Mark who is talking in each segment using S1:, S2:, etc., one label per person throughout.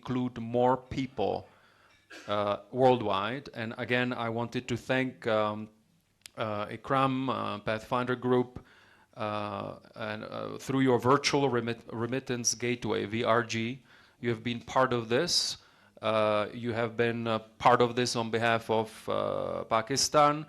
S1: include more people worldwide. And again, I wanted to thank Ikram, Pathfinder Group, and through your virtual remittance gateway, VRG, you have been part of this. You have been part of this on behalf of Pakistan.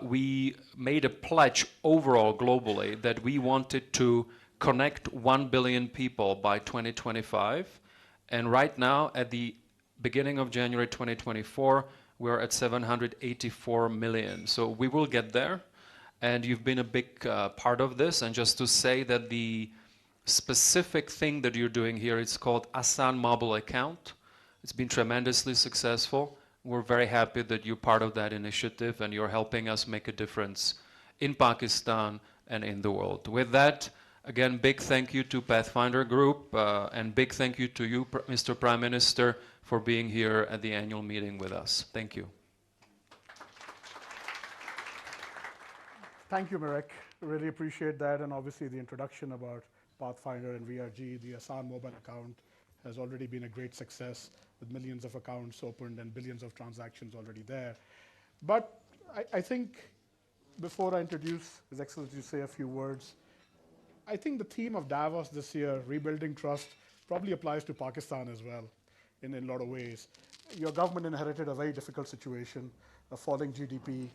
S1: We made a pledge overall globally that we wanted to connect 1 billion people by 2025. And right now, at the beginning of January 2024, we're at 784 million. So we will get there. And you've been a big part of this. And just to say that the specific thing that you're doing here, it's called Asan Mobile Account. It's been tremendously successful. We're very happy that you're part of that initiative and you're helping us make a difference in Pakistan and in the world. With that, again, big thank you to Pathfinder Group and big thank you to you, Mr. Prime Minister, for being here at the annual meeting with us. Thank you.
S2: Thank you, Marek. Really appreciate that, and obviously the introduction about Pathfinder and VRG, the Asan mobile account, has already been a great success with millions of accounts opened and billions of transactions already there. But I think before I introduce His Excellency to say a few words, I think the theme of Davos this year, rebuilding trust, probably applies to Pakistan as well in a lot of ways. Your government inherited a very difficult situation, a falling GDP,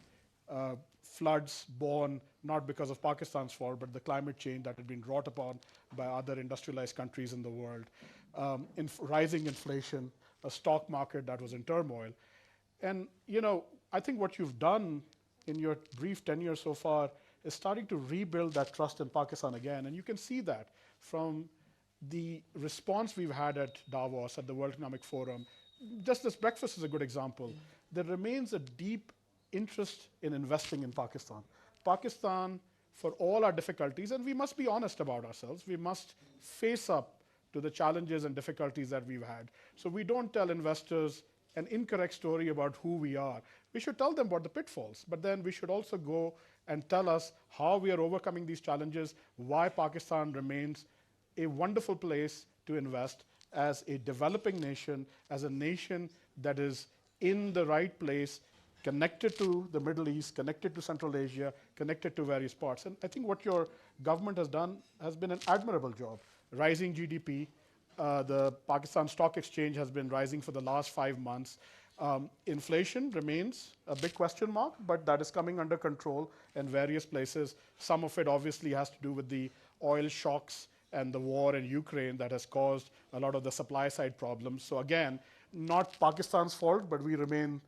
S2: floods born not because of Pakistan's fault, but the climate change that had been wrought upon by other industrialized countries in the world, rising inflation, a stock market that was in turmoil. And I think what you've done in your brief tenure so far is starting to rebuild that trust in Pakistan again. And you can see that from the response we've had at Davos, at the World Economic Forum. Just this breakfast is a good example. There remains a deep interest in investing in Pakistan. Pakistan, for all our difficulties, and we must be honest about ourselves, we must face up to the challenges and difficulties that we've had. So we don't tell investors an incorrect story about who we are. We should tell them about the pitfalls, but then we should also go and tell us how we are overcoming these challenges, why Pakistan remains a wonderful place to invest as a developing nation, as a nation that is in the right place, connected to the Middle East, connected to Central Asia, connected to various parts. And I think what your government has done has been an admirable job. Rising GDP, the Pakistan Stock Exchange has been rising for the last 5 months. Inflation remains a big question mark, but that is coming under control in various places. Some of it obviously has to do with the oil shocks and the war in Ukraine that has caused a lot of the supply side problems. So again, not Pakistan's fault, but we remain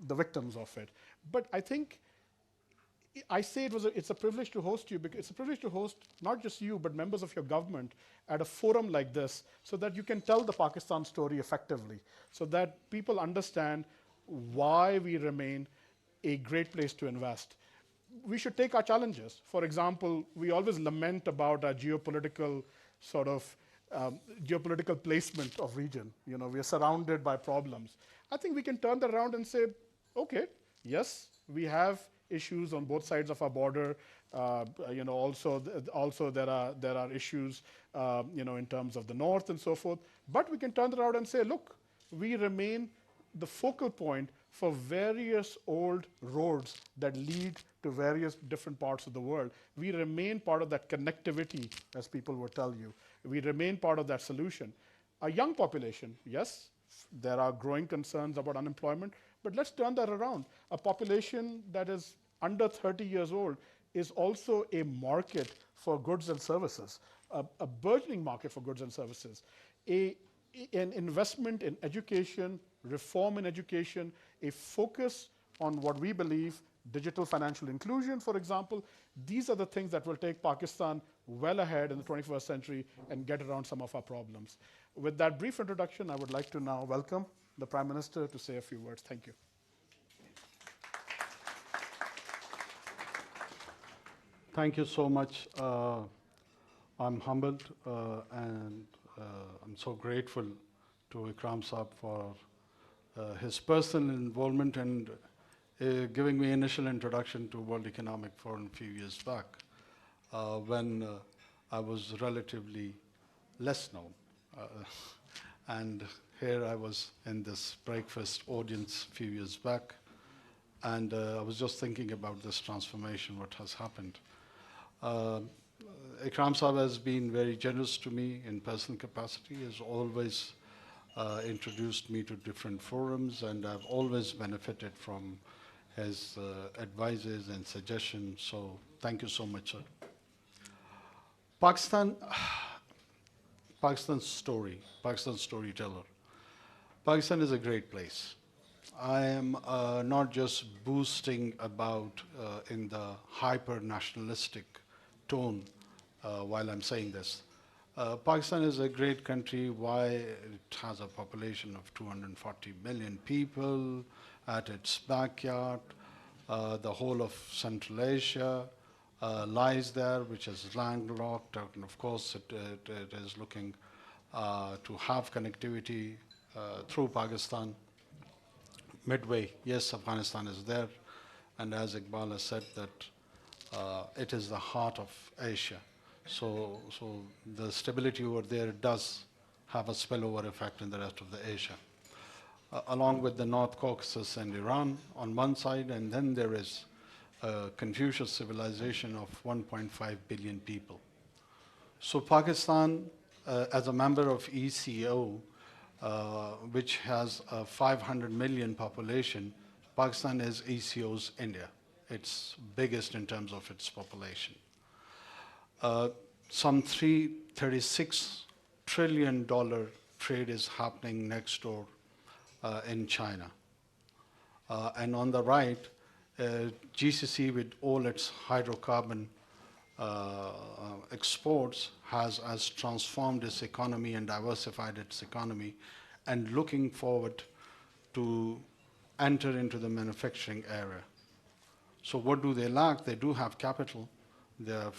S2: the victims of it. But I think I say it's a privilege to host you, because it's a privilege to host not just you, but members of your government at a forum like this, so that you can tell the Pakistan story effectively, so that people understand why we remain a great place to invest. We should take our challenges. For example, we always lament about our geopolitical geopolitical placement of region. We are surrounded by problems. I think we can turn that around and say, okay, yes, we have issues on both sides of our border. Also there are issues, in terms of the north and so forth. But we can turn that around and say, look, we remain the focal point for various old roads that lead to various different parts of the world. We remain part of that connectivity, as people will tell you. We remain part of that solution. A young population, yes, there are growing concerns about unemployment, but let's turn that around. A population that is under 30 years old is also a market for goods and services, a burgeoning market for goods and services. An investment in education, reform in education, a focus on what we believe, digital financial inclusion, for example. These are the things that will take Pakistan well ahead in the 21st century and get around some of our problems. With that brief introduction, I would like to now welcome the Prime Minister to say a few words. Thank you.
S3: Thank you so much. I'm humbled and I'm so grateful to Ikram Saab for his personal involvement and giving me initial introduction to World Economic Forum a few years back when I was relatively less known. And here I was in this breakfast audience a few years back, and I was just thinking about this transformation, what has happened. Uh, Ikram Saab has been very generous to me in personal capacity. He has always introduced me to different forums, and I've always benefited from his advices and suggestions. So thank you so much, sir. Pakistan, Pakistan's story, Pakistan's storyteller. Pakistan is a great place. I am not just boosting about in the hyper-nationalistic tone while I'm saying this. Pakistan is a great country. Why? It has a population of 240 million people at its backyard. The whole of Central Asia lies there, which is landlocked. And of course, it is looking to have connectivity through Pakistan. Midway, yes, Afghanistan is there. And as Iqbal has said, that it is the heart of Asia. So the stability over there does have a spillover effect in the rest of the Asia. Along with the North Caucasus and Iran on one side, and then there is a Confucius civilization of 1.5 billion people. So Pakistan, as a member of ECO, which has a 500 million population, Pakistan is ECO's India. It's biggest in terms of its population. Some $36 trillion trade is happening next door in China. And on the right, GCC with all its hydrocarbon exports has transformed its economy and diversified its economy and looking forward to enter into the manufacturing area. So what do they lack? They do have capital. The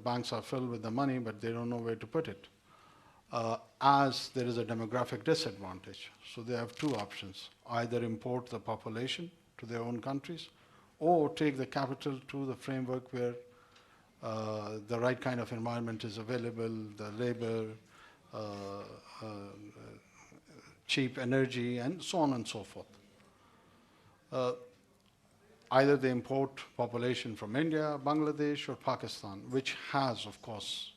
S3: banks are filled with the money, but they don't know where to put it. As there is a demographic disadvantage. So they have two options: either import the population to their own countries, or take the capital to the framework where the right kind of environment is available, the labor, cheap energy, and so on and so forth. Either they import population from India, Bangladesh, or Pakistan, which has, of course,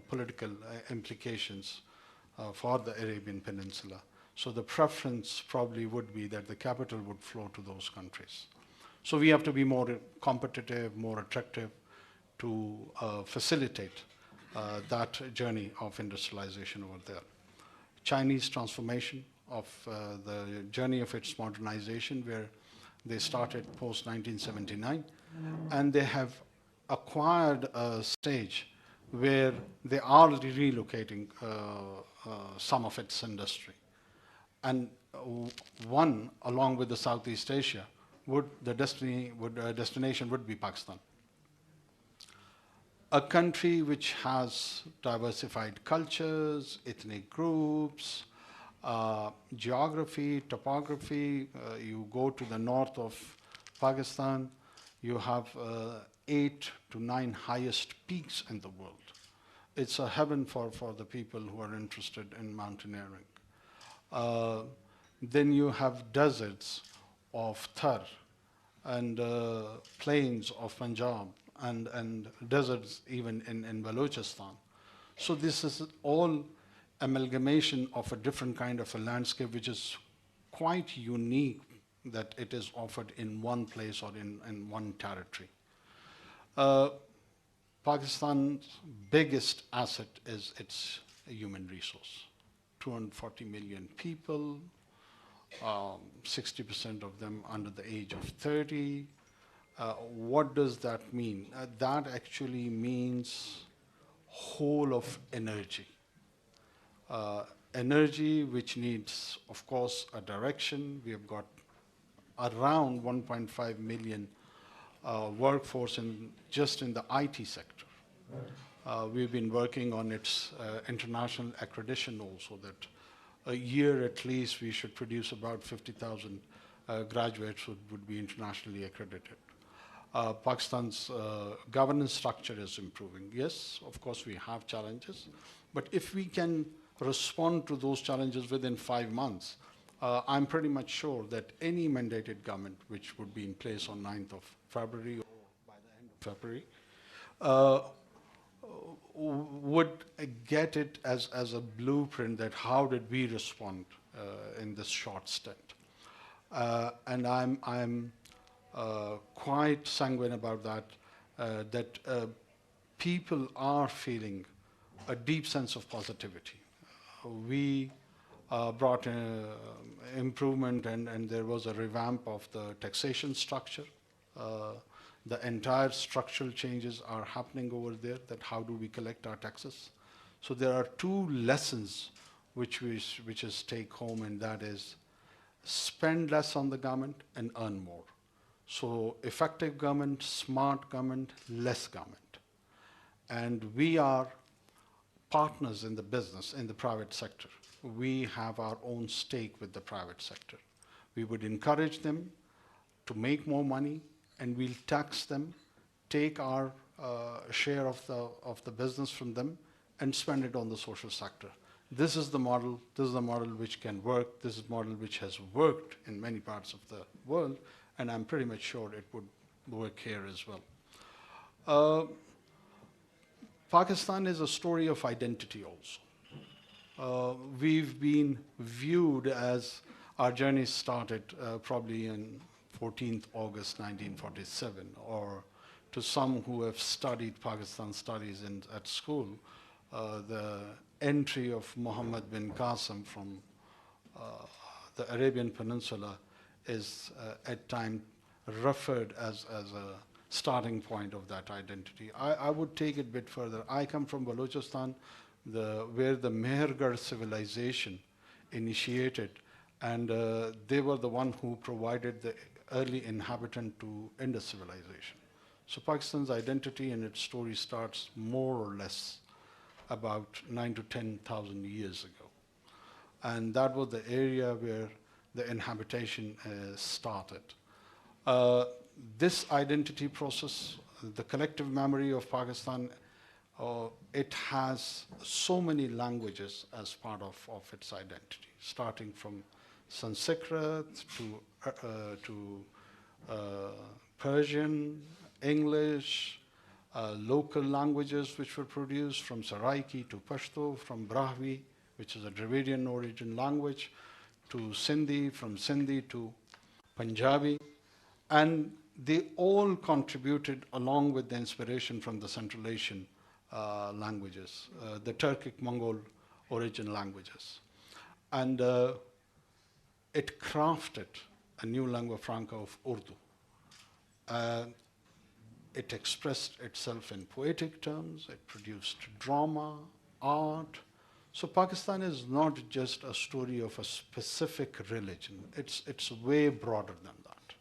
S3: political implications for the Arabian Peninsula. So the preference probably would be that the capital would flow to those countries. So we have to be more competitive, more attractive to facilitate that journey of industrialization over there. Chinese transformation of the journey of its modernization, where they started post-1979, and they have acquired a stage where they are relocating some of its industry. And one, along with the Southeast Asia, destination would be Pakistan. A country which has diversified cultures, ethnic groups, geography, topography. You go to the north of Pakistan, you have 8 to 9 highest peaks in the world. It's a heaven for the people who are interested in mountaineering. Then you have deserts of Thar and plains of Punjab and deserts even in Balochistan. So this is all amalgamation of a different kind of a landscape, which is quite unique that it is offered in one place or in one territory. Pakistan's biggest asset is its human resource. 240 million people, 60% of them under the age of 30. What does that mean? That actually means whole of energy. Energy which needs, of course, a direction. We have got around 1.5 million workforce just in the IT sector. We've been working on its international accreditation also, that a year at least we should produce about 50,000 graduates who would be internationally accredited. Pakistan's governance structure is improving. Yes, of course we have challenges, but if we can respond to those challenges within 5 months, I'm pretty much sure that any mandated government, which would be in place on 9th of February or by the end of February, uh, would get it as a blueprint that how did we respond in this short stint. And I'm quite sanguine about that, that people are feeling a deep sense of positivity. We brought improvement, and there was a revamp of the taxation structure. The entire structural changes are happening over there, that how do we collect our taxes. So there are two lessons which is take home, and that is spend less on the government and earn more. So effective government, smart government, less government. And we are partners in the business, in the private sector. We have our own stake with the private sector. We would encourage them to make more money, and we'll tax them, take our share of the business from them, and spend it on the social sector. This is the model. This is the model which can work. This is the model which has worked in many parts of the world, and I'm pretty much sure it would work here as well. Pakistan is a story of identity also. We've been viewed as our journey started probably in 14th August 1947, or to some who have studied Pakistan studies at school, the entry of Muhammad bin Qasim from the Arabian Peninsula is at times referred as a starting point of that identity. I would take it a bit further. I come from Balochistan, where the Mehergarh civilization initiated, and they were the one who provided the early inhabitant to Indus civilization. So Pakistan's identity and its story starts more or less about 9 to 10,000 years ago. And that was the area where the inhabitation started. This identity process, the collective memory of Pakistan, it has so many languages as part of its identity, starting from Sanskrit to Persian, English, local languages which were produced from Saraiki to Pashto, from Brahvi, which is a Dravidian origin language, to Sindhi, from Sindhi to Punjabi. And they all contributed along with the inspiration from the Central Asian languages, the Turkic Mongol origin languages. And it crafted a new lingua franca of Urdu. It expressed itself in poetic terms, it produced drama, art. So Pakistan is not just a story of a specific religion, it's way broader than that.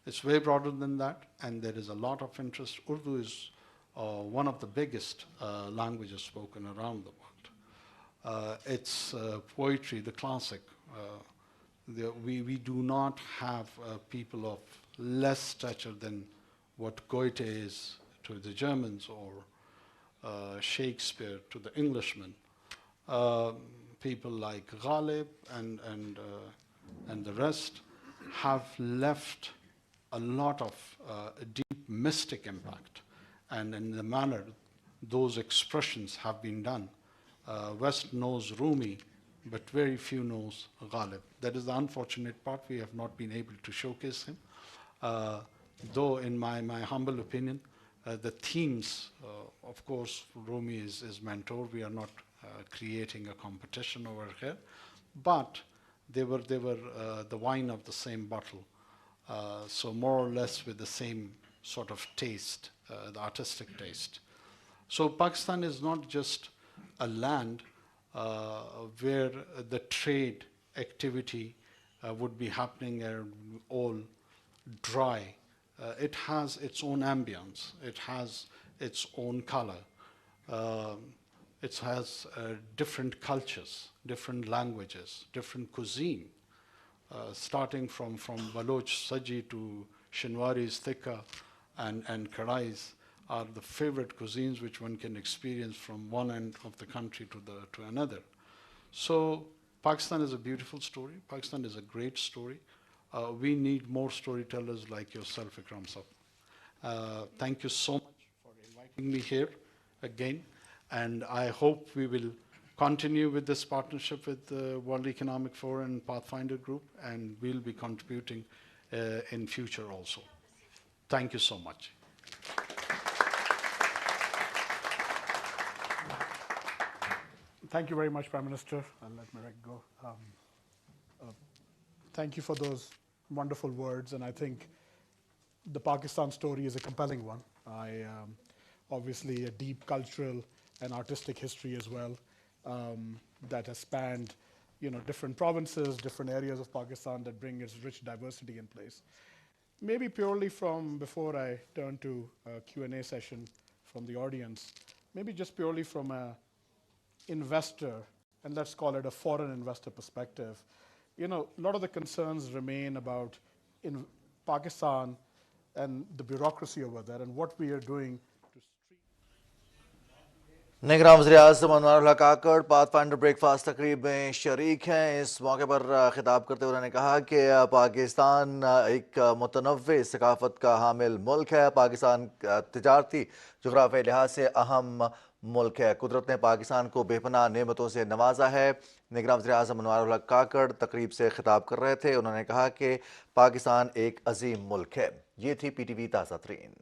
S3: It's way broader than that, and there is a lot of interest. Urdu is one of the biggest languages spoken around the world. It's poetry, the classic. We do not have people of less stature than what Goethe is to the Germans, or Shakespeare to the Englishmen. People like Ghalib and the rest have left a lot of deep mystic impact, and in the manner those expressions have been done. West knows Rumi, but very few knows Ghalib. That is the unfortunate part. We have not been able to showcase him. Though in my humble opinion, the themes, of course, Rumi is mentor. We are not creating a competition over here, but they were the wine of the same bottle. So more or less with the same sort of taste, the artistic taste. So Pakistan is not just a land where the trade activity would be happening and all dry. It has its own ambience. It has its own color. It has different cultures, different languages, different cuisine. Starting from Baloch Saji to Shinwari's Tikka and Kadais are the favorite cuisines which one can experience from one end of the country to another. So Pakistan is a beautiful story. Pakistan is a great story. We need more storytellers like yourself, Ikram Sab. Thank you so much for inviting me here again. And I hope we will continue with this partnership with the World Economic Forum and Pathfinder Group, and we'll be contributing in future also. Thank you so much.
S2: Thank you very much, Prime Minister. I'll let Marek go. Thank you for those wonderful words, and I think the Pakistan story is a compelling one. Obviously a deep cultural and artistic history as well, that has spanned, different provinces, different areas of Pakistan that bring its rich diversity in place. Maybe purely from, before I turn to a Q&A session from the audience, maybe just purely from a investor, and let's call it a foreign investor perspective, a lot of the concerns remain about in Pakistan and the bureaucracy over there and what we are doing to streamline.
S4: निगरान वज़ीर-ए-आज़म अनवारुल काकड़ pathfinder breakfast तकरीब में शरीक हैं। इस मौके पर खिताब करते हुए उन्होंने कहा कि पाकिस्तान एक मुतनव्वे सकाफ़त का हामिल मुल्क है। पाकिस्तान तिजारती जुग़राफ़ियाई लिहाज से अहम मुल्क है। कुदरत ने पाकिस्तान को बेपनाह नेमतों से नवाजा है। निगरान वज़ीर-ए-आज़म अनवारुल काकड़ तकरीब से खिताब कर रहे थे। उन्होंने कहा कि पाकिस्तान एक अजीम मुल्क है। ये थी PTV ताज़ा तरीन।